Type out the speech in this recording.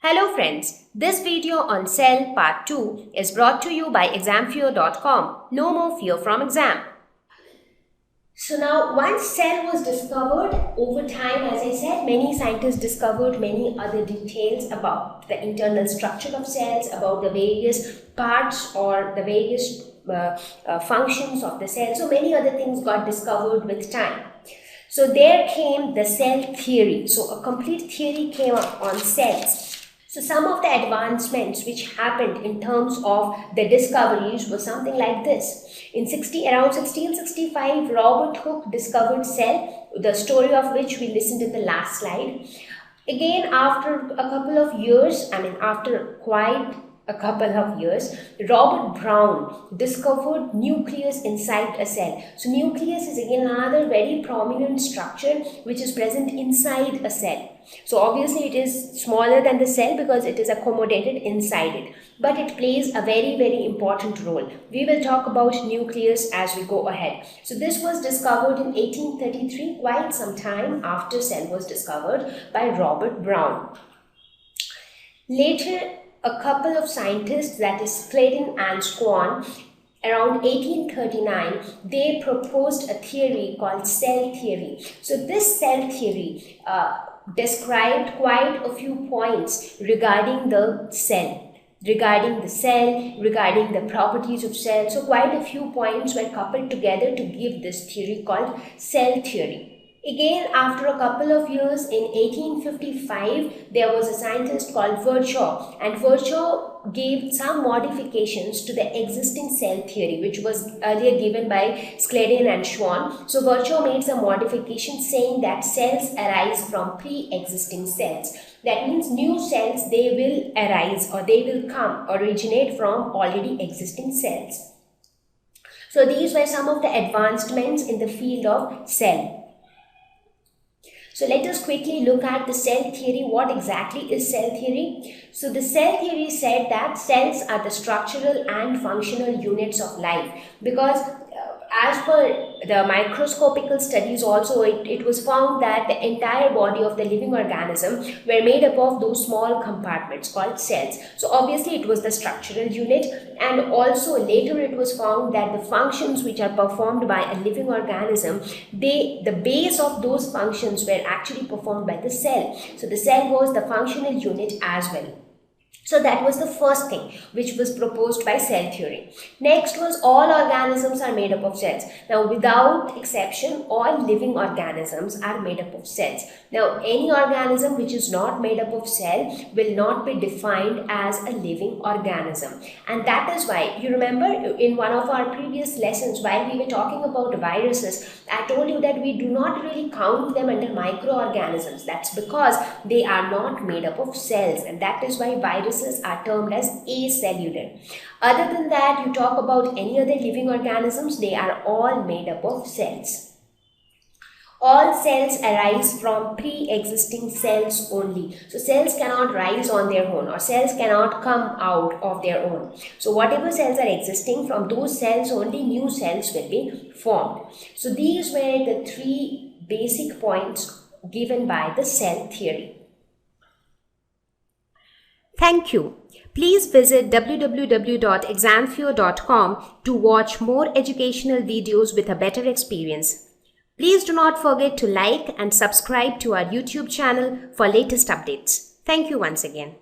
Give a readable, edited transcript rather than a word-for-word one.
Hello friends, this video on cell part 2 is brought to you by examfear.com. No more fear from exam. So now once cell was discovered, over time, as I said, many scientists discovered many other details about the internal structure of cells, about the various parts or the various functions of the cell. So many other things got discovered with time. So there came the cell theory. So a complete theory came up on cells. So some of the advancements which happened in terms of the discoveries were something like this. Around 1665, Robert Hooke discovered cell, the story of which we listened in the last slide. Again, after a couple of years, after quite a couple of years, Robert Brown discovered nucleus inside a cell. So nucleus is again another very prominent structure which is present inside a cell. So obviously it is smaller than the cell because it is accommodated inside it, but it plays a very important role. We will talk about nucleus as we go ahead. So this was discovered in 1833, quite some time after cell was discovered by Robert Brown. Later, a couple of scientists, that is Sladen and Swan, around 1839, they proposed a theory called cell theory. So this cell theory described quite a few points regarding the cell, regarding the properties of cell. So quite a few points were coupled together to give this theory called cell theory. Again, after a couple of years, in 1855, there was a scientist called Virchow, and Virchow gave some modifications to the existing cell theory, which was earlier given by Sladen and Swan. So Virchow made some modifications saying that cells arise from pre-existing cells. That means new cells, they will arise or they will originate from already existing cells. So these were some of the advancements in the field of cell. So let us quickly look at the cell theory. What exactly is cell theory? So the cell theory said that cells are the structural and functional units of life, because as per the microscopical studies also, it was found that the entire body of the living organism were made up of those small compartments called cells. So obviously it was the structural unit, and also later it was found that the functions which are performed by a living organism, the base of those functions were actually performed by the cell. So the cell was the functional unit as well. So that was the first thing which was proposed by cell theory. Next was all organisms are made up of cells. Now without exception, all living organisms are made up of cells. Now any organism which is not made up of cell will not be defined as a living organism. And that is why, you remember in one of our previous lessons while we were talking about viruses, I told you that we do not really count them under microorganisms. That's because they are not made up of cells, and that is why viruses are termed as acellular. Other than that, you talk about any other living organisms, they are all made up of cells. All cells arise from pre-existing cells only. So cells cannot rise on their own, or cells cannot come out of their own. So whatever cells are existing, from those cells only new cells will be formed. So these were the three basic points given by the cell theory. Thank you. Please visit www.examfear.com to watch more educational videos with a better experience. Please do not forget to like and subscribe to our YouTube channel for latest updates. Thank you once again.